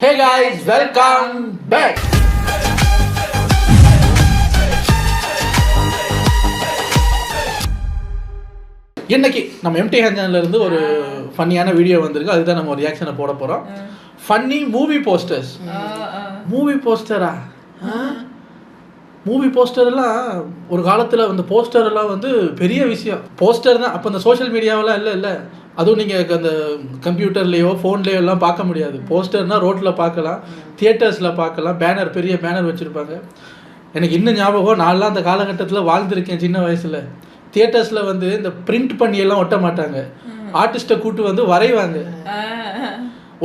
Hey guys, welcome back. இன்னைக்கு நம்ம empty ஹேஞ்சன்ல இருந்து ஒரு ஃபன்னியான வீடியோ வந்திருக்கு. அதுதான் நம்ம ரியாக்ஷனை போட போறோம். Funny movie posters. மூவி போஸ்டரா? மூவி போஸ்டர்லாம் ஒரு காலத்தில் அந்த போஸ்டர்லாம் வந்து பெரிய விஷயம். போஸ்டர் தான் அப்போ அந்த சோஷியல் மீடியாவெலாம் இல்லை. அதுவும் நீங்கள் அந்த கம்ப்யூட்டர்லேயோ ஃபோன்லேயோ எல்லாம் பார்க்க முடியாது. போஸ்டர்னால் ரோட்டில் பார்க்கலாம், தியேட்டர்ஸில் பார்க்கலாம், பேனர் பெரிய பேனர் வச்சுருப்பாங்க. எனக்கு இன்னும் ஞாபகம், நான்லாம் அந்த காலகட்டத்தில் வாழ்ந்துருக்கேன் சின்ன வயசில். தியேட்டர்ஸில் வந்து இந்த பிரிண்ட் பண்ணியெல்லாம் ஒட்ட மாட்டாங்க, ஆர்டிஸ்ட்டை கூட்டு வந்து வரைவாங்க.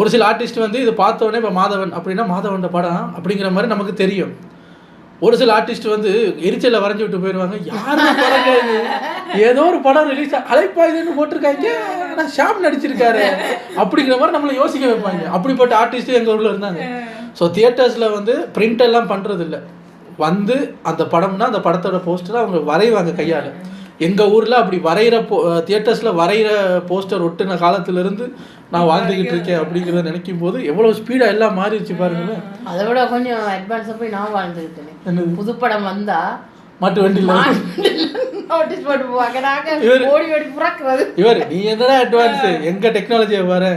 ஒரு சில ஆர்டிஸ்ட் வந்து இது பார்த்தோன்னே இப்போ மாதவன் அப்படின்னா மாதவன் படம் அப்படிங்கிற மாதிரி நமக்கு தெரியும். ஒரு சில ஆர்டிஸ்ட் வந்து எரிச்சலை வரைஞ்சி விட்டு போயிடுவாங்க. யாரும் படம் ஏதோ ஒரு படம் ரிலீஸ் அழைப்பாயுதுன்னு போட்டிருக்காங்க, ஆனால் ஷாம் நடிச்சிருக்காரு அப்படிங்கிற மாதிரி நம்மளை யோசிக்க வைப்பாங்க. அப்படிப்பட்ட ஆர்டிஸ்ட்டு எங்கள் ஊரில் இருந்தாங்க. ஸோ தியேட்டர்ஸில் வந்து பிரிண்ட் எல்லாம் பண்ணுறது இல்லை, வந்து அந்த படம்னா அந்த படத்தோட போஸ்டரை அவங்க வரைவாங்க கையால். எங்கள் ஊரில் அப்படி வரைகிற தியேட்டர்ஸில் வரைகிற போஸ்டர் ஒட்டுன காலத்திலேருந்து நான் வாழ்ந்துக்கிட்டு இருக்கேன் அப்படிங்கிறத நினைக்கும் போது எவ்வளோ ஸ்பீடாக எல்லாம் மாறிடுச்சு பாருங்களேன். அதை விட கொஞ்சம் அட்வான்ஸாக போய் நான் வாழ்ந்துக்கிட்டேன். புதுப்படம் வந்தா மாட்டு வண்டியில் நோட்டீஸ் போட்டு போவாங்க, நாங்கள் ஓடி ஓடி புறக்கிறது. இவர் நீ என்னடா அட்வான்ஸ், எங்க டெக்னாலஜியை பாரு.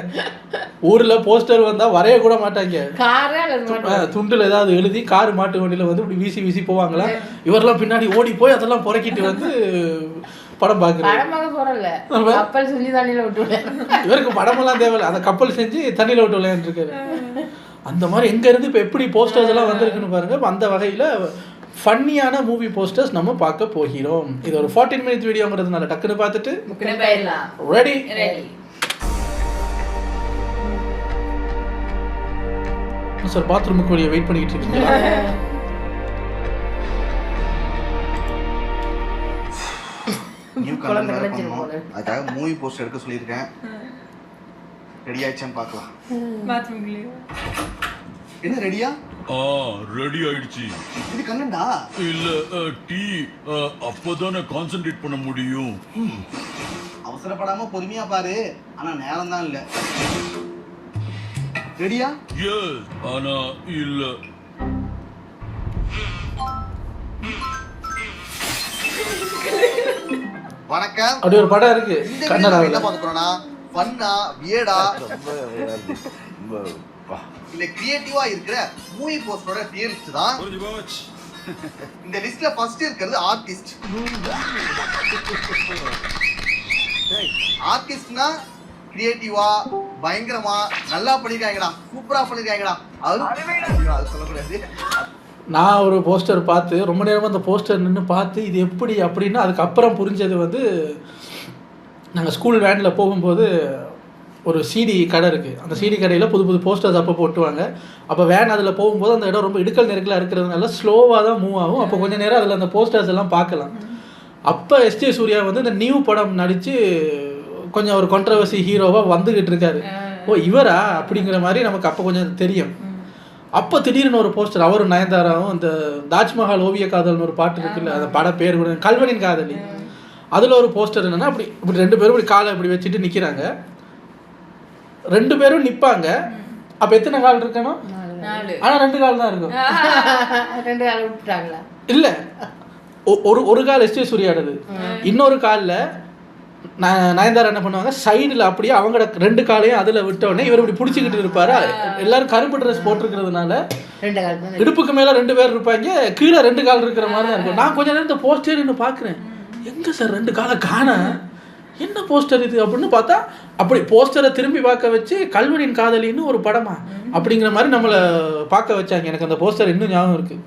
ஊர்ல போஸ்டர் வந்தா வரைய கூட மாட்டாங்க, துண்டுல ஏதாவது எழுதி கார் மாட்டு வண்டியில வந்து இப்படி வீசி வீசி போவாங்களா. இவரெல்லாம் பின்னாடி ஓடி போய் அதெல்லாம் புறக்கிட்டு வந்து படம் பாக்குறாரு. கப்பல் செஞ்சு தண்ணியில விட்டு, இவருக்கு படமெல்லாம் தேவையில்லை, அந்த கப்பல் செஞ்சு தண்ணியில விட்டு விளையாண்டு இருக்காரு. அந்த மாதிரி எங்க இருந்து இப்ப எப்படி போஸ்டர்ஸ் எல்லாம் வந்திருக்குன்னு பாருங்க. அந்த வகையில ஃபன்னியான மூவி போஸ்டர்ஸ் நம்ம பார்க்க போகிறோம். இது ஒரு 14 மினிட்ஸ் வீடியோங்கிறதுனால டக்குன்னு பார்த்துட்டு ரெடி. சார் பாத்ரூமுக்கு வெளியே வெயிட் பண்ணிட்டு இருக்கீங்களா? அதுக்காக மூவி போஸ்டர் எடுக்க சொல்லியிருக்கேன். ரெடி ஆயிடுச்சான்னு பார்க்கலாம். என்ன ரெடியா? ரெடி ஆயிடுச்சு. இது கண்ணண்டா இல்ல டீ, அப்பதானே கான்சென்ட்ரேட் பண்ண முடியும். அவசரப்படாம பொறுமையா பாரு, ஆனா நேரம் தான் இல்ல. ரெடியா? எஸ், ஆனா இல்ல. வணக்கம். அப்படி ஒரு படம் இருக்கு கன்னடாவில். என்ன பார்க்க போறோம்னா ஃபன்னா, வியர்டா, இல்ல கிரியேட்டிவா இருக்கிற மூவி போஸ்டரோட டியர் லிஸ்ட் தான். இந்த லிஸ்ட்ல ஃபர்ஸ்ட் இருக்கிறது ஆர்டிஸ்ட். ஆர்டிஸ்ட்னா கிரியேட்டிவா, பயங்கரமா, நல்லா பண்ணிருக்காங்கடா, சூப்பரா பண்ணிருக்காங்கடா, அது சொல்லக்கூடாது. நான் ஒரு போஸ்டர் பார்த்து ரொம்ப நேரமாக அந்த போஸ்டர் நின்று பார்த்து இது எப்படி அப்படின்னா அதுக்கப்புறம் புரிஞ்சது வந்து, நாங்கள் ஸ்கூல் வேனில் போகும்போது ஒரு சிடி கடை இருக்குது. அந்த சிடி கடையில் புது புது போஸ்டர்ஸ் அப்போ போட்டுவாங்க. அப்போ வேன் அதில் போகும்போது அந்த இடம் ரொம்ப இடுக்கல் நெருக்கலாக இருக்கிறதுனால ஸ்லோவாக தான் மூவ் ஆகும். அப்போ கொஞ்சம் நேரம் அதில் அந்த போஸ்டர்ஸ் எல்லாம் பார்க்கலாம். அப்போ எஸ்ஜே சூர்யா வந்து இந்த நியூ படம் நடித்து கொஞ்சம் ஒரு கான்ட்ரவர்சி ஹீரோவாக வந்துக்கிட்டு இருக்காரு. ஓ இவரா அப்படிங்கிற மாதிரி நமக்கு அப்போ கொஞ்சம் தெரியும். அப்போ திடீர்னு ஒரு போஸ்டர், அவரும் நயன்தாராவும் அந்த தாஜ்மஹால் ஓவிய காதல்னு ஒரு பாட்டு இருக்குல்ல, அந்த பட பேர் கூட கல்வனின் காதலி, அதில் ஒரு போஸ்டர் என்னென்னா அப்படி இப்படி 2 பேரும் இப்படி காலை இப்படி வச்சுட்டு நிற்கிறாங்க. 2 பேரும் நிற்பாங்க. அப்போ எத்தனை கால் இருக்கணும்? ஆனால் 2 கால் தான் இருக்கும். 2 கால் விட்டுட்டாங்களா? இல்லை, ஒரு கால் எஸ்ஜே சூர்யாடுது, இன்னொரு காலில் நயன்தாரா என்ன பண்ணுவாங்க, சைடில் அப்படியே அவங்களோட 2 காலையும் அதில் விட்டோடனே இவர் இப்படி பிடிச்சிக்கிட்டு இருப்பாரு. எல்லாரும் கருப்பு ட்ரெஸ் போட்டிருக்கிறதுனால இடுப்புக்கு மேலே 2 பேர் இருப்பாங்க, கீழே 2 கால் இருக்கிற மாதிரி தான் இருக்கும். நான் கொஞ்ச நேரம் இந்த போஸ்டர் இன்னும் பார்க்குறேன், எங்கே சார் 2 காலை காண, என்ன போஸ்டர் இது அப்படின்னு பார்த்தா அப்படி போஸ்டரை திரும்பி பார்க்க வச்சு கல்வனின் காதலின்னு ஒரு படமா அப்படிங்கிற மாதிரி நம்மளை பார்க்க வச்சாங்க. எனக்கு அந்த போஸ்டர் இன்னும் ஞாபகம் இருக்கு.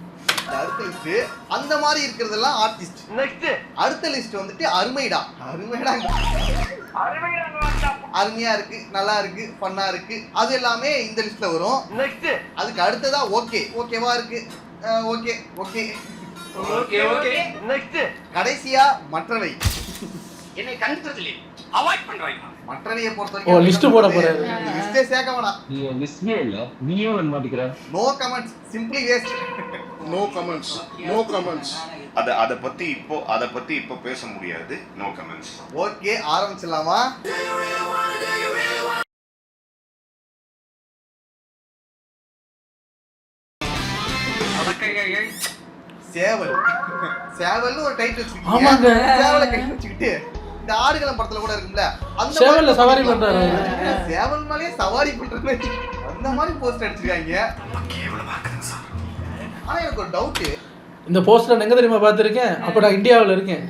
அடுத்த லிஸ்ட் அந்த மாதிரி இருக்கிறதெல்லாம் ஆர்டிஸ்ட். நெக்ஸ்ட் அடுத்த லிஸ்ட் வந்துட்டு அருமைடா. அருமையா இருக்கு, நல்லா இருக்கு, ஃபன்னா இருக்கு, அது எல்லாமே இந்த லிஸ்ட்ல வரும். நெக்ஸ்ட் அதுக்கு அடுத்ததா ஓகேவா இருக்கு, okay okay okay okay. Next கடைசியா மற்றவை. என்னை கண்டுக்கிறதுல அவாய்ட் பண்றாங்க. மற்றவையை பொறுத்தவரைக்கும் லிஸ்ட் போட போறாரு. லிஸ்டே சேர்க்க வேணாம். நீ லிஸ்ட்லயே இல்ல, நீயே வந்து மாட்டிக்கிற. No comments, simply waste. No comments. அத பத்தி இப்போ பேச முடியாது. No comments. ஓகே, ஆரம்பிச்சிடலாமா? சேவல் சேவல்னு ஒரு டைட்டில் ஆமாங்க. வச்சிருக்கீங்க. சேவலை கை வச்சுக்கிட்டு இந்த ஆடுகளம் படத்துல கூட இருக்கும்ல அந்த சேவல்ல மாதிரி சவாரி பண்றாரு. சேவல் மேலேயே சவாரி பண்ற மாதிரி அந்த மாதிரி போஸ்ட் அடிச்சிருக்காங்க. ஆனா எனக்கு ஒரு டவுட், இந்த போஸ்டர் எங்க தெரியுமா பார்த்துருக்கேன்? அப்போ நான் இந்தியாவில் இருக்கேன்.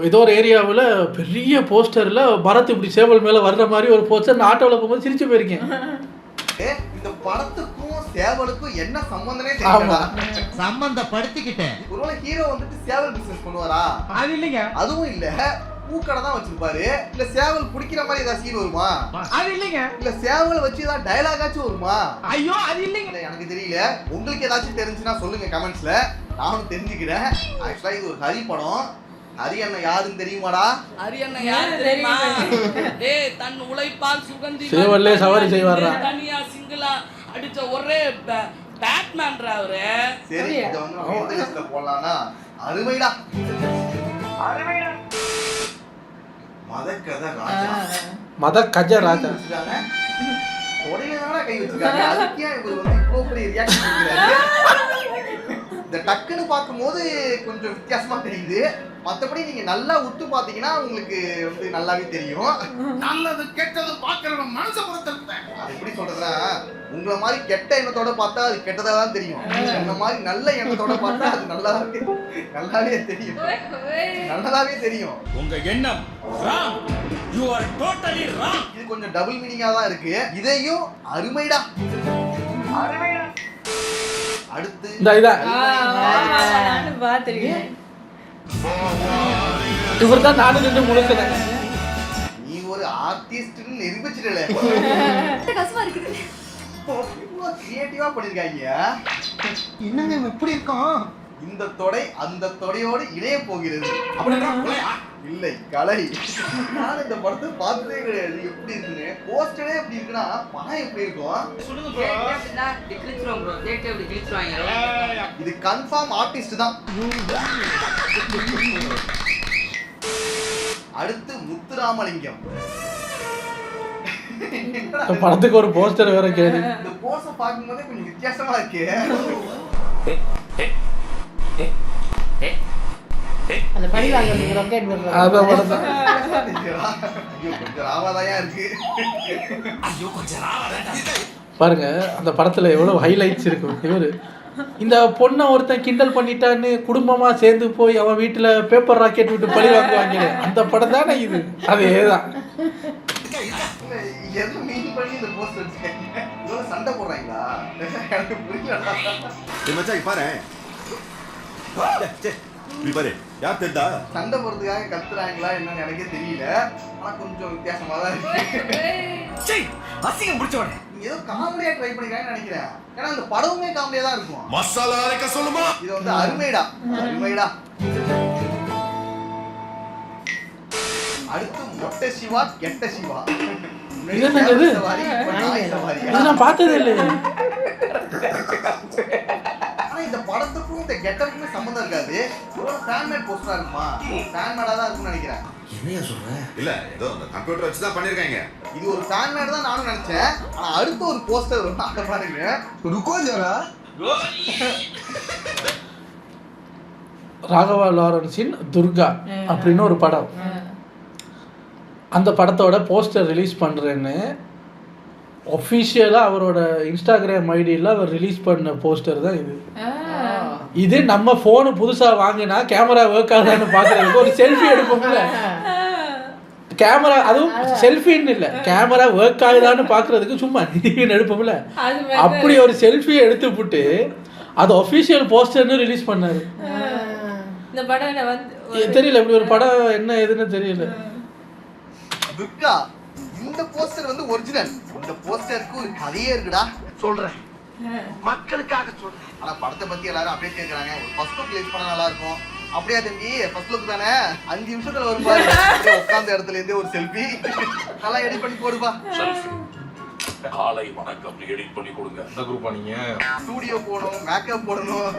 ஏதோ ஒரு ஏரியாவில் பெரிய போஸ்டரில் பரத் இப்படி சேவல் மேலே வர்ற மாதிரி ஒரு போஸ்டர் நான் ஆட்டோவில் போகும்போது சிரிச்சு போயிருக்கேன். இந்த படத்துக்கும் சேவலுக்கும் என்ன சம்பந்தமே தெரியல. சம்பந்தப்படுத்திக்கிட்டேன். ஒருவேளை ஹீரோ வந்துட்டு சேவல் பிசினஸ் பண்ணுவாரா? அது இல்லைங்க. அதுவும் இல்ல, பூக்கடை தான் வச்சிருப்பாரு. இல்ல சேவல் குடிக்கிற மாதிரி ஏதாவது சீன் வருமா? அது இல்லைங்க. இல்ல சேவல் வச்சு ஏதாவது டயலாகாச்சும் வருமா? ஐயோ அது இல்லைங்க. இல்ல எனக்கு தெரியல. உங்களுக்கு ஏதாச்சும் தெரிஞ்சுன்னா சொல்லுங்க கமெண்ட்ஸ்ல, நானும் தெரிஞ்சுக்கிறேன். ஆக்சுவலா இது ஒரு ஹரி படம். ஹரி அண்ணன் யாருன்னு தெரியுமாடா? ஹரி அண்ணன் யாரு தெரியுமா? டேய் தன் உழைப்பால் சுகந்தி சேவல்லே சவாரி செய்வாரா? தனியா சிங்கிளா அடிச்ச ஒரே பேட்மேன்ரா அவரு. சரி, இத வந்து நம்ம எந்த லிஸ்ட்ல போடலாம்னா அருமைடா. மதக்கதை ராஜா. மத கஜ ராஜா. உடையில தானே கை வச்சிருக்காங்க. அதுக்கே இவர் வந்து இவ்வளவு பெரிய ரியாக்ஷன் கொடுக்குறாரு. இந்த டக்குன்னு பார்க்கும்போது கொஞ்சம் வித்தியாசமா தெரியுது. மற்றபடி நீங்க நல்லா உத்து பாத்தீங்கன்னா உங்களுக்கு வந்து நல்லாவே தெரியும். நல்லது கெட்டது பாக்குறவன் மனச பொறுத்திருப்பேன். அது எப்படி சொல்றதுன்னா, உங்களை மாதிரி கெட்ட எண்ணத்தோட பார்த்தா அது கெட்டதா தான் தெரியும். இந்த மாதிரி நல்ல எண்ணத்தோட பார்த்தா அது நல்லாவே தெரியும். நல்லதாவே தெரியும். உங்க எண்ணம் wrong. You are totally wrong. இது கொஞ்சம் டபுள் மீனிங்கா தான் இருக்கு. இதையும் அருமைடா. அடுத்து இதான் நானும் பார்த்திருக்கேன். இவர் தான் நானும் நின்று முழுக்கிறேன். நீ ஒரு ஆர்டிஸ்ட்னு நிரூபிச்சிடல. கஷ்டமா இருக்குது. கிரியேட்டிவா பண்ணிருக்காங்க. என்னங்க இப்படி இருக்கான்? இந்த தொடை அந்த தொடையோடு இணைய போகிறது. அப்படின்னா கொலையா? இல்லை, கலை. நான் இந்த படத்தை பார்த்ததே கிடையாது. எப்படி இருக்குன்னு போஸ்டரே எப்படி இருக்குன்னா படம் எப்படி இருக்கும்? சொல்லுங்க ப்ரோ. அப்படினா கிழிச்சுறோம் ப்ரோ. டேட் எப்படி கிழிச்சுறாங்க? இது கன்ஃபார்ம் ஆர்டிஸ்ட் தான். அடுத்து முத்துராமலிங்கம். இந்த படத்துக்கு ஒரு போஸ்டர் வேற கேடு. இந்த போஸ்டர் பார்க்கும்போதே கொஞ்சம் வித்தியாசமா இருக்கு. அந்த படி வாங்குறதுக்கு ராக்கெட் விடுறாங்க. அத படம் தான். ஐயோ, கொஞ்சம் ராவாதாயா இருக்கு. ஐயோ கொஞ்சம் ராவடா. பாருங்க அந்த படத்துல எவ்வளவு ஹைலைட்ஸ் இருக்கும். இவரு இந்த பொண்ணை ஒருத்தன் கிண்டல் பண்ணிட்டான்னு குடும்பமா சேர்ந்து போய் அவன் வீட்டுல பேப்பர் ராக்கெட் விட்டு பழி வாங்குவாங்க. அந்த படம் தானே இது. அதேதான். எது மீன் பண்ணி இந்த போஸ்டர் வச்சிருக்காங்க? இதோட சண்டை போடுறாங்களா? எனக்கு புரியலடா. மச்சான் பாரு பாரு யார் தெரிதா சண்டை போடுறதுக்காக கத்துறாங்களா என்னன்னு எனக்கே தெரியல. ஆனா கொஞ்சம் வித்தியாசமா தான் இருக்கு. சீ அசிங்கம் பிடிச்சவனே. நீங்க ஏதோ காமெடியா ட்ரை பண்ணிருக்காங்கன்னு நினைக்கிறேன். ஏன்னா அந்த படமுமே காமெடியா தான் இருக்கும். மசாலா அரைக்க சொல்லுமா இது வந்து அருமைடா. அருமைடா. அடுத்து மொட்டை சிவா கெட்ட சிவா. இது என்னது? சவாரி, இப்ப நாய் சவாரி. இது நான் பார்த்ததே இல்லையே. ஆனா இந்த படத்துக்கும் இந்த கெட்டப்புக்குமே சம்பந்தம் இருக்காது. ஒரு ஃபேன் மேட் போஸ்டரா இருக்குமா? ஃபேன் மேடா தான் இருக்கும்னு நினைக்கிறேன். என்னையா சொல்ற? இல்ல ஏதோ அந்த கம்ப்யூட்டர் வச்சு தான் பண்ணிருக்காங்க. இது ஒரு ஃபேன் மேட் தான் நானும் நினைச்சேன். ஆனா அடுத்து ஒரு போஸ்டர் வரும். அத பாருங்க. ருக்கோ ஜரா. ராகவா லாரன்ஸின் துர்கா அப்படின்னு ஒரு படம். அந்த படத்தோட போஸ்டர் ரிலீஸ் பண்ணுறேன்னு ஒஃபிஷியலாக அவரோட இன்ஸ்டாகிராம் ஐடியில் அவர் ரிலீஸ் பண்ண போஸ்டர் தான் இது. இது நம்ம ஃபோனு புதுசாக வாங்கினா கேமரா ஒர்க் ஆகுதான்னு பார்க்குறதுக்கு ஒரு செல்ஃபி எடுப்போம்ல. கேமரா அதுவும் செல்ஃபின்னு இல்லை, கேமரா ஒர்க் ஆகுதான்னு பார்க்குறதுக்கு சும்மா எடுப்போம்ல. அப்படி ஒரு செல்ஃபி எடுத்துவிட்டு அது ஒஃபிஷியல் போஸ்டர்னு ரிலீஸ் பண்ணார். இந்த படம் வந்து தெரியல, இப்படி ஒரு படம் என்ன எதுன்னு தெரியல. துர்கா, இந்த போஸ்டர் வந்து ஒரிஜினல். இந்த போஸ்டருக்கு ஒரு கதையே இருக்குடா. சொல்றேன். மக்களுக்காக சொல்றேன். ஆனா படத்தை பத்தி எல்லாரும் அப்படியே கேட்கறாங்க. ஒரு ஃபர்ஸ்ட் லுக் ரிலீஸ் பண்ணா நல்லா இருக்கும். அப்படியே தம்பி ஃபர்ஸ்ட் லுக் தானே 5 நிமிஷத்துல வரும் பாரு. உட்கார்ந்த இடத்துல இருந்தே ஒரு செல்ஃபி நல்லா எடிட் பண்ணி போடுப்பா. காலை வணக்கம் எடிட் பண்ணி கொடுங்க. இந்த குரூப்பா நீங்க ஸ்டூடியோ போடணும், மேக்கப் போடணும்,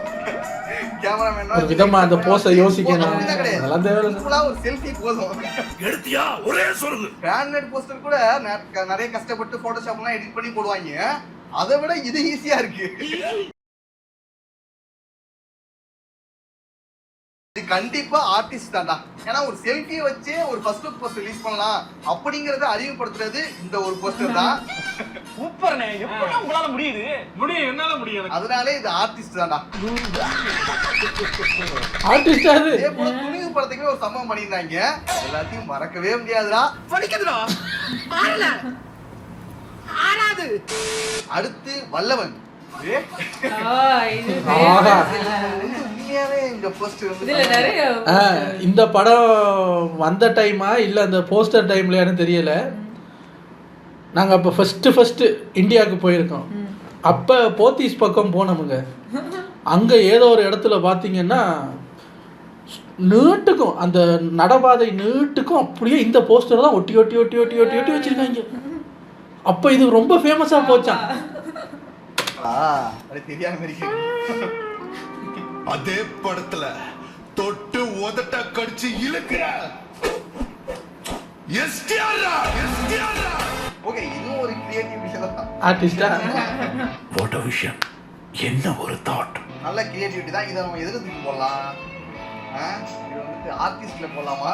கேமராமேன் ஒரு விதமா அந்த போஸை யோசிக்கணும். அதெல்லாம் தேவை. ஒரு செல்ஃபி போதும். எடுத்தியா ஒரே சொல்லுது. பிராண்டட் போஸ்டர் கூட நிறைய கஷ்டப்பட்டு போட்டோஷாப்லாம் எடிட் பண்ணி போடுவாங்க. அதை விட இது ஈஸியா இருக்கு. இது கண்டிப்பா ஆர்டிஸ்ட் தான்டா. ஏன்னா ஒரு செல்ஃபியை வச்சு ஒரு ஃபர்ஸ்ட் லுக் போஸ்டர் ரிலீஸ் பண்ணலாம் அப்படிங்கறத அறிமுகப்படுத்துறது இந்த ஒரு போஸ்டர் தான். சூப்பர்ண்ணே, எப்படி உங்களால முடியுது? முடியும், என்னால முடியும். அதனாலே இது ஆர்டிஸ்ட் தான்டா. ஆர்டிஸ்ட் அது. இதே போல துணிவு படத்துக்கு ஒரு சம்பவம் பண்ணியிருந்தாங்க, எல்லாத்தையும் மறக்கவே முடியாதுடா. படிக்கிறதுடா ஆறாது. அடுத்து வல்லவன். உண்மையாவே இந்த போஸ்டர் இந்த படம் வந்த டைமா இல்லை அந்த போஸ்டர் டைம்லையானு தெரியல. நாங்கள் அப்போ ஃபஸ்ட்டு இந்தியாவுக்கு போயிருக்கோம். அப்போ போத்தீஸ் பக்கம் போனோமுங்க. அங்கே ஏதோ ஒரு இடத்துல பார்த்தீங்கன்னா நீட்டுக்கும் அந்த நடபாதை நீட்டுக்கும் அப்படியே இந்த போஸ்டர் தான் ஒட்டி ஒட்டி ஒட்டி ஒட்டி ஒட்டி ஒட்டி வச்சுருக்காங்க. அப்போ இது ரொம்ப ஃபேமஸாக போச்சான். தெரியாம இருக்கு. அதே படத்துல தொட்டு உதட்ட கடிச்சு இழுக்கிற ஓகே, இதுவும் ஒரு கிரியேட்டிவ் விஷயம் தான். ஆர்டிஸ்டா வாட் a விஷயம், என்ன ஒரு தாட். நல்ல கிரியேட்டிவிட்டி தான். இதை நம்ம எதுக்கு போடலாம்? இது வந்துட்டு ஆர்டிஸ்ட்ல போடலாமா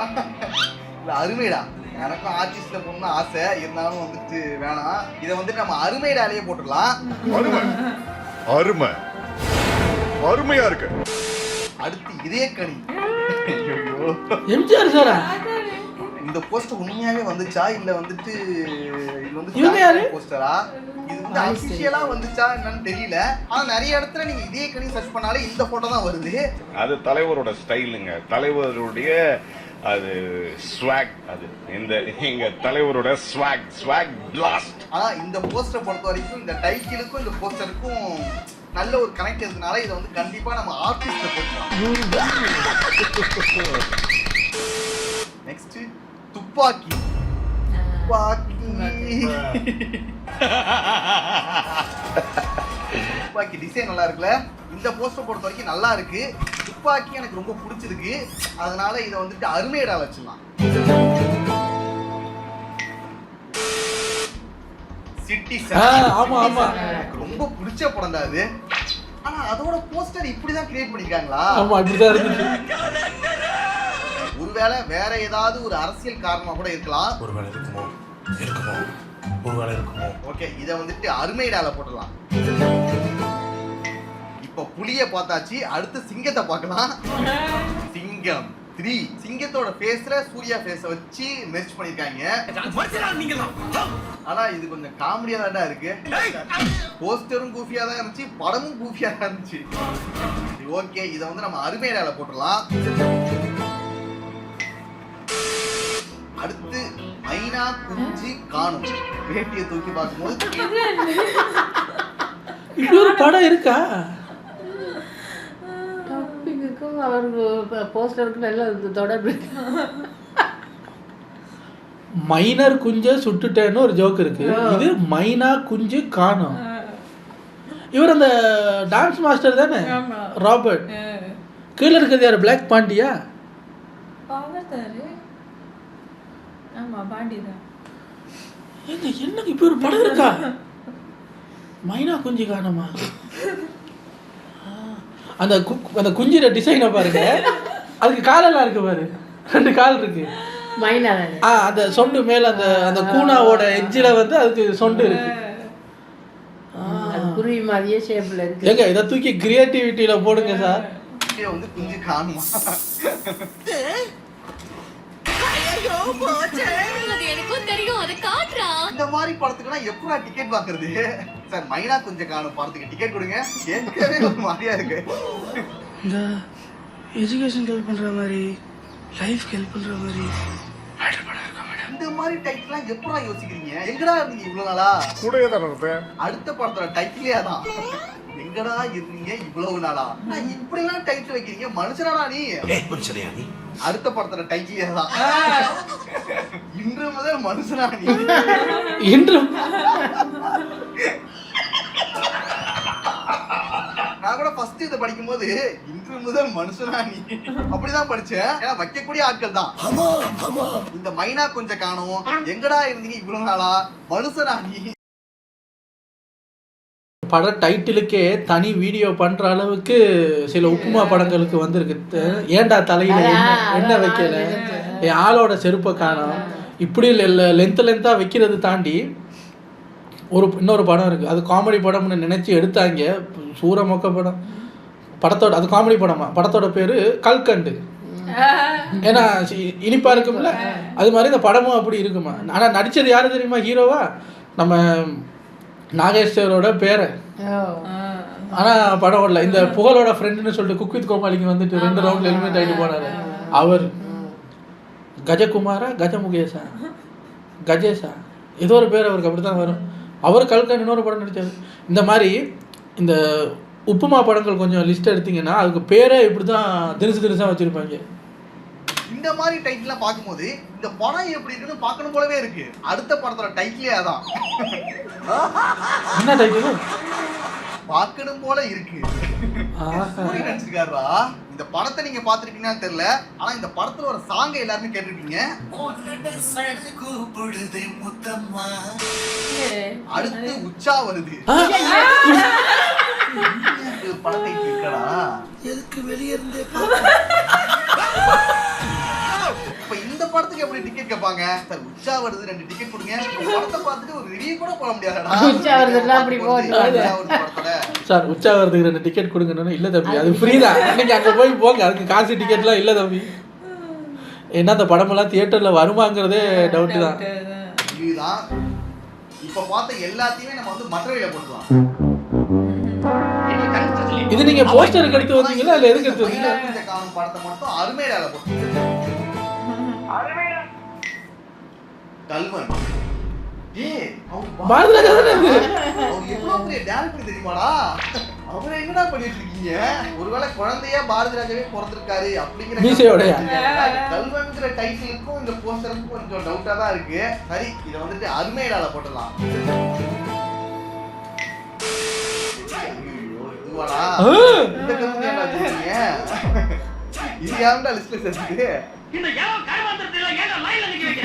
இல்லை அருமைடா? எனக்கும் ஆர்டிஸ்ட்ல போடணும்னு ஆசை, இருந்தாலும் வந்துட்டு வேணாம். இதை வந்துட்டு நம்ம அருமைடாலேயே போட்டுடலாம். அருமை அருமையா இருக்கு. அடுத்து இதே கனி. எம்ஜிஆர் சாரா? இந்த போஸ்டர் உண்மையாவே வந்துச்சா இல்ல வந்துட்டு இது வந்து இவங்க யாரு? போஸ்டரா? இது வந்து அபிஷியலா வந்துச்சா என்னன்னு தெரியல. ஆனா நிறைய இடத்துல நீங்க இதே கனி சர்ச் பண்ணாலே இந்த போட்டோ தான் வருது. அது தலைவரோட ஸ்டைலுங்க, தலைவருடைய அது ஸ்வாக். அது இந்த எங்க தலைவரோட ஸ்வாக் பிளாஸ்ட். ஆனா இந்த போஸ்டரை பொறுத்த வரைக்கும் இந்த டைட்டிலுக்கும் இந்த போஸ்டருக்கும் நல்ல ஒரு கனெக்ட் இருக்கிறதுனால இதை வந்து கண்டிப்பா நம்ம ஆர்டிஸ்ட்ல போட்டுக்கலாம். நெக்ஸ்ட் துப்பாக்கி. துப்பாக்கி டிசைன் நல்லா இருக்குல்ல? இந்த போஸ்டர் பொறுத்த வரைக்கும் நல்லா இருக்கு. துப்பாக்கி எனக்கு ரொம்ப பிடிச்சிருக்கு. அதனால இதை வந்துட்டு அருமையடா வச்சிடலாம். ஆமா ஆமா, ரொம்ப பிடிச்ச படம் தான் அது. ஆனா அதோட போஸ்டர் இப்படிதான் கிரியேட் பண்ணிருக்காங்களா? ஆமா, அப்படிதான் இருந்துச்சு. ஒருவேளை வேற ஏதாவது ஒரு அரசியல் காரணமா கூட இருக்கலாம். ஒருவேளை இருக்குமோ ஒருவேளை இருக்குமோ. ஓகே, இதை வந்துட்டு அருமைடால போட்டுடலாம். இப்ப புலிய பார்த்தாச்சு, அடுத்து சிங்கத்தை பார்க்கலாம். சிங்கம் 3. சிங்கத்தோட ஃபேஸ்ல சூர்யா ஃபேஸ வச்சு மெர்ஜ் பண்ணிருக்காங்க. ஆனா இது கொஞ்சம் காமெடியா தான் இருக்கு. போஸ்டரும் கூஃபியா தான் இருந்துச்சு, படமும் கூஃபியா தான் இருந்துச்சு. ஓகே, இதை வந்து நம்ம அருமைடால போட்டுடலாம். அடுத்து மைனா குஞ்சு காணும். வேட்டியை தூக்கி பார்க்கும்போது இப்படி ஒரு படம் இருக்கா? டாப்பிக்குக்கும் அவர் போஸ்டருக்கும் எல்லாம் தொடர்பு. மைனர் குஞ்ச சுட்டுட்டேன்னு ஒரு ஜோக் இருக்கு. இது மைனா குஞ்சு காணும். இவர் அந்த டான்ஸ் மாஸ்டர் தானே, ராபர்ட். கீழே இருக்கிறது யாரு? பிளாக் பாண்டியா? என்ன இப்ப ஒரு படம் இருக்கா? மைனா குஞ்சு காணுமா? அந்த குஞ்சிர டிசைனை பாருங்க. அதுக்கு காலெல்லாம் இருக்கு பாரு, 2 கால் இருக்கு. மைனா அந்த சொண்டு மேல அந்த கூனாவோட எட்ஜில் வந்து அதுக்கு சொண்டு இருக்கு. குருவி மாதிரியே ஷேப்ல இருக்கு. ஏங்க இதை தூக்கி கிரியேட்டிவிட்டியில போடுங்க சார். வந்து குஞ்சு காணுமா? இந்த மாதிரி படத்துக்குலாம் எப்படா டிக்கெட் பாக்குறது சார்? மைனா கொஞ்சம் காணும் படத்துக்கு டிக்கெட் கொடுங்க. கேட்கவே ஒரு மாதிரியா இருக்கு. இந்த எஜுகேஷன் ஹெல்ப் பண்ற மாதிரி, லைஃப் ஹெல்ப் பண்ற மாதிரி இந்த மாதிரி டைட்டில்லாம் எப்படா யோசிக்கிறீங்க? எங்கடா இருந்தீங்க இவ்வளவு நாளா? கூடவே தான் இருப்பேன். அடுத்த படத்தோட டைட்டிலே அதான். எங்கடா இருந்தீங்க இவ்வளவு நாளா? இப்படி எல்லாம் டைட்டில் வைக்கிறீங்க, மனுஷனாடா நீ? அடுத்த படத்தோட டைட்டிலே தான். இன்று முதல் மனுஷனா நீ? இன்று நான் கூட ஃபர்ஸ்ட் இதை படிக்கும்போது இன்று முதல் மனுஷனா நீ அப்படிதான் படிச்சேன். ஏன்னா வைக்கக்கூடிய ஆட்கள் தான். இந்த மைனா கொஞ்சம் காணும், எங்கடா இருந்தீங்க இவ்வளவு நாளா, மனுஷனா நீ? பட டைட்டிலுக்கே தனி வீடியோ பண்ணுற அளவுக்கு சில உப்புமா படங்களுக்கு வந்திருக்கு. ஏன்டா தலையில் என்ன வைக்கல, என் ஆளோட செருப்பை காணோம், இப்படி லென்த்தாக வைக்கிறது தாண்டி இன்னொரு படம் இருக்குது. அது காமெடி படம்னு நினச்சி எடுத்தாங்க, சூரமொக்க படத்தோட அது காமெடி படமா, படத்தோட பேர் கல்கண்டு. ஏன்னா இனிப்பாக இருக்கும்ல, அது மாதிரி இந்த படமும் அப்படி இருக்குமா. ஆனால் நடித்தது யாரு தெரியுமா ஹீரோவா? நம்ம நாகேஸ்வரோட பேரை. ஆனால் படம் ஓடல. இந்த புகழோட ஃப்ரெண்டுன்னு சொல்லிட்டு குக் வித் கோமாளிக்கு வந்துட்டு 2 ரவுண்டில் எலிமினேட் ஆகிட்டு போனார். அவர் கஜகுமாரா கஜேஷா ஏதோ ஒரு பேர் அவருக்கு அப்படி தான் வரும். அவர் கல்கண்டு இன்னொரு படம் நடித்தார். இந்த மாதிரி இந்த உப்புமா படங்கள் கொஞ்சம் லிஸ்ட் எடுத்தீங்கன்னா அதுக்கு பேரே இப்படி தான் தினசாக வச்சுருப்பாங்க. இந்த மாதிரி டைட்டில்லாம் பார்க்கும்போது இந்த படம் எப்படி இருக்குன்னு பார்க்கணும் போலவே இருக்கு. அடுத்த படத்தோட டைட்டிலே அதான். என்ன டைட்டில்? பார்க்கணும் போல இருக்கு. நினைச்சிருக்காரா? இந்த படத்தை நீங்க பார்த்திருப்பீங்கன்னு தெரியல, ஆனா இந்த படத்துல ஒரு சாங் எல்லாருமே கேட்டிருப்பீங்க. அடுத்து உச்சா வருது. படத்தை கேட்கடா எதுக்கு வெளியே இருந்தே இப்ப இந்த படத்துக்கு எப்படி டிக்கெட் கேட்பாங்க? சார் உச்சா வருது 2 டிக்கெட் கொடுங்க. படத்தை பார்த்துட்டு ஒரு ரிவ்யூ கூட போட முடியாதுடா. உச்சா வருதுன்னா அப்படி போடுறாங்க. சார் உச்சா வருதுக்கு 2 டிக்கெட் கொடுங்கன்னு. இல்லை தம்பி, அது ஃப்ரீ தான், இன்னைக்கு அங்கே போய் போங்க, அதுக்கு காசு டிக்கெட்லாம் இல்லை தம்பி. ஏன்னா அந்த படமெல்லாம் தியேட்டரில் வருமாங்கிறதே டவுட்டு தான். இதுதான் இப்ப பார்த்த எல்லாத்தையுமே நம்ம வந்து மற்றவையில போட்டுக்கலாம். இது நீங்க போஸ்டருக்கு எடுத்து வந்தீங்களா இல்ல எதுக்கு எடுத்து வந்தீங்க? இந்த காணும் படத்தை மட்டும் அருமையில போட்டு கல்வன். பாரதிராஜா தானே இது? அவர் எவ்வளவு பெரிய டைரக்டர் தெரியுமாடா? அவரை என்னடா பண்ணிட்டு இருக்கீங்க? ஒருவேளை குழந்தையா பாரதிராஜாவே பிறந்திருக்காரு அப்படிங்கிற மீசையோடயா? கல்வன்ங்கிற டைட்டிலுக்கும் இந்த போஸ்டருக்கும் கொஞ்சம் டவுட்டா தான் இருக்கு. சரி, இதை வந்துட்டு அருமையில போட்டுடலாம். இதுவாடா இந்த கருத்து சொல்றீங்க? இது யாருடா லிஸ்ட்ல சேர்த்துட்டு இந்த யாரோ கருமாந்திரத்துல ஏன் லைன்ல நிக்கிறீங்க?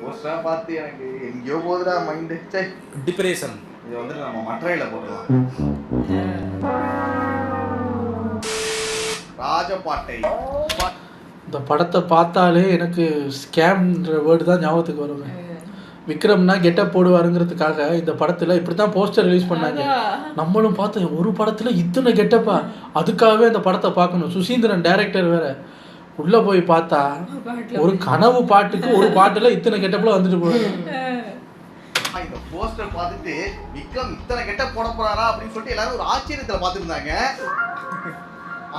போஸ்டரா பார்த்து எனக்கு எங்கேயோ போகுதுடா மைண்ட். சே டிப்ரேஷன். இது வந்துட்டு நம்ம மற்றவையில போடலாம். ராஜபாட்டை. இந்த படத்தை பார்த்தாலே எனக்கு ஸ்கேம்ன்ற வேர்டு தான் ஞாபகத்துக்கு வருங்க. விக்ரம்னா கெட்டப் போடுவாருங்கிறதுக்காக இந்த படத்தில் இப்படி தான் போஸ்டர் ரிலீஸ் பண்ணாங்க. நம்மளும் பார்த்தோம், ஒரு படத்தில் இத்தனை கெட்டப்பா, அதுக்காகவே அந்த படத்தை பார்க்கணும். சுசீந்திரன் டைரக்டர் வேற. உள்ளே போய் பார்த்தா ஒரு கனவு பாட்டுக்கு ஒரு பாட்டில் இத்தனை கெட்டப்பில் வந்துட்டு போகுது. இந்த போஸ்டர் பார்த்துட்டு விக்ரம் இத்தனை கெட்டப் போட போறாரா அப்படின்னு சொல்லிட்டு எல்லாரும் ஒரு ஆச்சரியத்துல பார்த்துருந்தாங்க.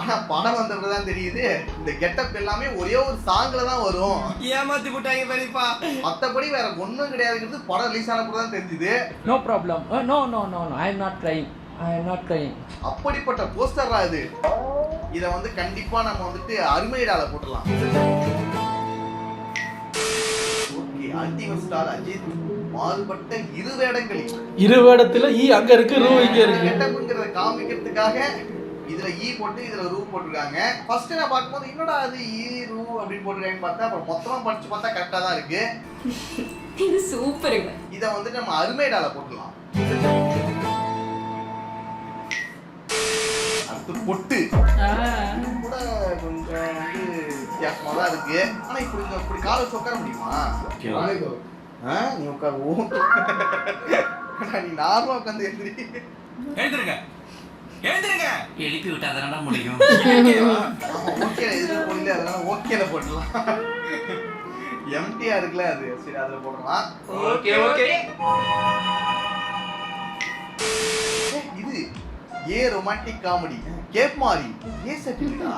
ஆனா படம் வந்தப்பதான் தெரியுது இந்த கெட்டப் எல்லாமே ஒரே ஒரு சாங்ல தான் வரும். ஏமாத்தி போட்டாங்க பெரியப்பா. மத்தபடி வேற ஒண்ணும் கிடையாதுங்கிறது படம் ரிலீஸ் ஆனப்போ தான் தெரிஞ்சுது. No problem. No no no no, I am not crying. I am not crying. அப்படிப்பட்ட போஸ்டரா இது. இத வந்து கண்டிப்பா நம்ம வந்துட்டு அருமையிடால போடலாம். ஓகே, அல்டிமேட் ஸ்டார் அஜித் மாறுபட்ட இரு வேடத்துல அங்க இருக்கு, ரூ இங்க இருக்கு. கெட்டப்ங்கறத காமிக்கிறதுக்காக இதுல ஈ போட்டு இதுல ரூ போட்டுருக்காங்க. ஃபர்ஸ்ட் நான் பாக்கும்போது என்னடா அது ஈ ரூ அப்படி போட்டுருக்காங்கன்னு பார்த்தா அப்புறம் மொத்தமா படிச்சு பார்த்தா கரெக்டா தான் இருக்கு. இது சூப்பருங்க. இத வந்து நம்ம அருமைடால போடலாம். அடுத்து பொட்டு கூட கொஞ்சம் வந்து வித்தியாசமா தான் இருக்கு. ஆனா இப்படி கால வச்சு உட்கார முடியுமா? நீ உட்கார. நீ நார்மலா உட்காந்து எழுந்திருங்க எழுந்திருங்க. எழுப்பி விட்டா தானடா முடியும். ஓகே, இதுல போடல, அதனால ஓகேல போடலாம். எம்டியா இருக்குல அது, சரி அதுல போடலாம். Okay okay. இது ஏ ரொமான்டிக் காமெடி கேப் மாரி ஏ செட்டில்டா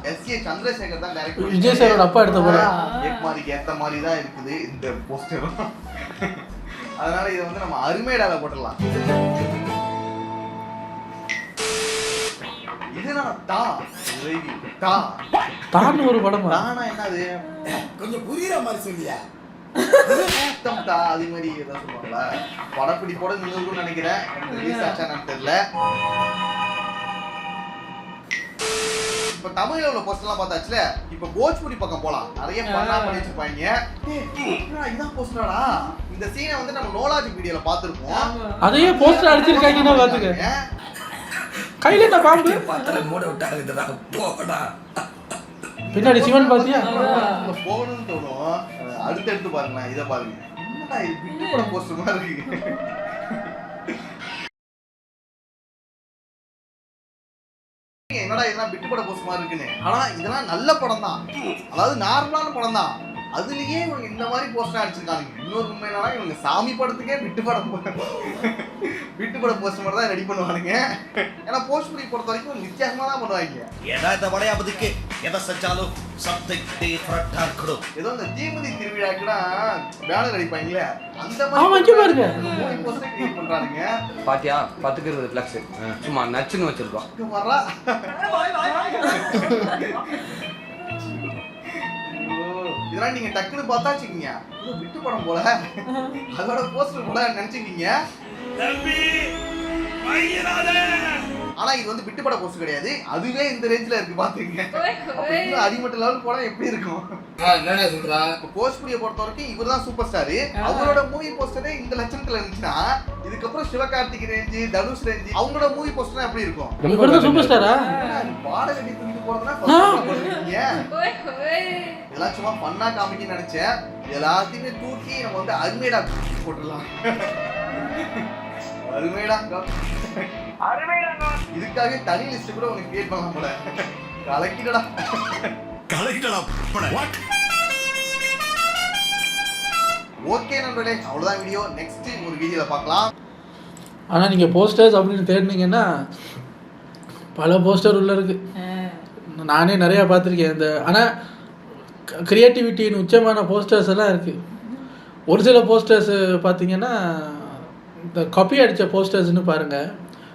எஸ்ஏ சந்திரசேகர் தான் டைரக்டர். விஜய் சாரோட அப்பா எடுத்த படம். கேப் மாரிக்கு ஏத்த மாதிரி தான் இருக்குது இந்த போஸ்டர். அதனால இதை வந்து நம்ம அருமையிடால போடலாம். இதுனா டா ரேவி டா தான் ஒரு படமா? தானா என்னது? கொஞ்சம் புரியுற மாதிரி சொல்லியா? டா அது மாதிரி ஏதாவது சொல்லுவாங்களா? படப்பிடி போட நின்னுன்னு நினைக்கிறேன். ரிலீஸ் ஆச்சான்னு தெரியல. இப்ப தமிழ்ல உள்ள போஸ்டர்லாம் பார்த்தாச்சுல, இப்ப போஜ்புரி பக்கம் போலாம். நிறைய பண்ணா பண்ணி வச்சிருப்பாங்க. இதான் போஸ்டராடா, இந்த சீனை வந்து நம்ம நோலாஜிக் வீடியோல பார்த்திருப்போம். அதையே போஸ்டர் அடிச்சிருக்காங்கன்னா பாத்துக்க. கையில என்ன பாம்பு பார்த்தல மூட விட்டாங்க போடா. பின்னாடி சிவன் பாத்தியா? போகணும்னு தோணும். அடுத்து பாருங்க, இதை பாருங்க. என்னடா இது பிட்டு படம் போஸ்டர் மாதிரி இருக்கு. என்னடா இதெல்லாம் பிட்டு பட போஸ்ட் மாதிரி இருக்குன்னு. ஆனா இதெல்லாம் நல்ல படம் தான், அதாவது நார்மலான படம் தான். அதுலயே இவங்க இந்த மாதிரி போஸ்டர் அடிச்சிருக்காங்க. இன்னொரு உண்மை என்னன்னா இவங்க சாமி படத்துக்கே பிட்டு பட போஸ்ட் மாதிரி தான் ரெடி பண்ணுவானுங்க. ஏன்னா போஸ்ட் பொறுத்த வரைக்கும் வித்தியாசமா தான் பண்ணுவாங்க. ஏதோ இந்த தீமிதி திருவிழாக்குன்னா பேனர் அடிப்பாங்களே அந்த மாதிரி போஸ்டர் கிரியேட் பண்றானுங்க. பாத்தியா 10க்கு 20 ஃபிளக்ஸ் சும்மா நச்சுன்னு வச்சிருக்கோம். வரா இதெல்லாம் நீங்க டக்குன்னு பார்த்தா வச்சுக்கீங்க விட்டு படம் போல, அதோட போஸ்டர் போல நினைச்சுக்கீங்க. ஆனா இது வந்து விட்டு பட போஸ்டர் கிடையாது, அதுவே இந்த ரேஞ்சில இருக்கு பாத்துக்கீங்க. இன்னும் அடிமட்ட லெவல் போனா எப்படி இருக்கும்? போஸ்ட் புரிய பொறுத்த வரைக்கும் இவர் தான் சூப்பர் ஸ்டார். அவரோட மூவி போஸ்டரே இந்த லட்சணத்துல இருந்துச்சுன்னா இதுக்கப்புறம் சிவகார்த்திக் ரேஞ்சு, தனுஷ் ரேஞ்சு, அவங்களோட மூவி போஸ்டர் எப்படி இருக்கும்? சூப்பர் ஸ்டாரா பாடகடி தூக்கிட்டு போறதுனா இதெல்லாம் சும்மா பண்ணா காமிக்கன்னு நினைச்சேன். எல்லாத்தையுமே தூக்கி நம்ம வந்து அருமைடா போட்டுடலாம். இதுக்காக தனி லிஸ்ட் கூட உனக்கு கிரியேட் பண்ணலாம் போல. கலக்கிடடா ஓகே நண்பர்களே, அவ்வளவுதான் வீடியோ. நெக்ஸ்ட் ஒரு வீடியோல பார்க்கலாம். ஆனா நீங்க போஸ்டர்ஸ் அப்படின்னு தேடினீங்கன்னா பல போஸ்டர் உள்ள இருக்கு. நானே நிறைய பார்த்துருக்கேன். இந்த ஆனால் கிரியேட்டிவிட்டின்னு உச்சமான போஸ்டர்ஸ் எல்லாம் இருக்குது. ஒரு சில போஸ்டர்ஸ் பார்த்தீங்கன்னா இந்த காப்பி அடித்த போஸ்டர்ஸ்னு பாருங்கள்.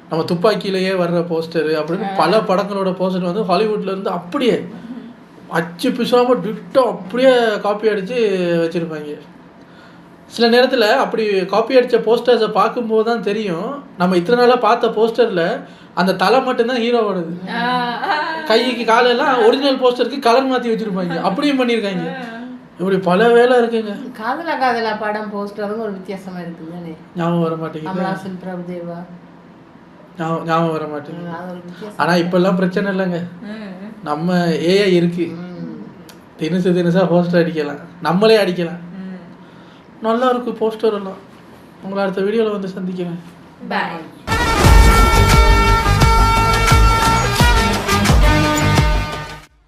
நம்ம துப்பாக்கியிலேயே வர்ற போஸ்டரு அப்படின்னு பல படங்களோட போஸ்டர் வந்து ஹாலிவுட்லேருந்து அப்படியே அச்சு பிசாமல் டிட்டோ அப்படியே காப்பி அடித்து வச்சுருப்பாங்க. சில நேரத்தில் அப்படி காப்பி அடித்த போஸ்டர்ஸை பார்க்கும்போது தான் தெரியும் நம்ம இத்தனை நாளாக பார்த்த போஸ்டரில் அந்த தலை மட்டும்தான் ஹீரோவோடது. கைக்கு காலெல்லாம் ஒரிஜினல் போஸ்டருக்கு கலர் மாற்றி வச்சுருப்பாங்க. அப்படியும் பண்ணியிருக்காங்க. இப்படி பல வேலை இருக்குங்க. காதலா படம் போஸ்டரும் ஒரு வித்தியாசமா இருக்குங்க. ஞாபகம் வர மாட்டேங்குது. ஞாபகம் வர மாட்டேங்குது. ஆனால் இப்பெல்லாம் பிரச்சனை இல்லைங்க. நம்ம ஏஐ இருக்கு, தினசா போஸ்டர் அடிக்கலாம், நம்மளே அடிக்கலாம். நல்லா இருக்கு போஸ்டர் எல்லாம். உங்களை அடுத்த வீடியோவில் வந்து சந்திக்கிறேன். பாய்.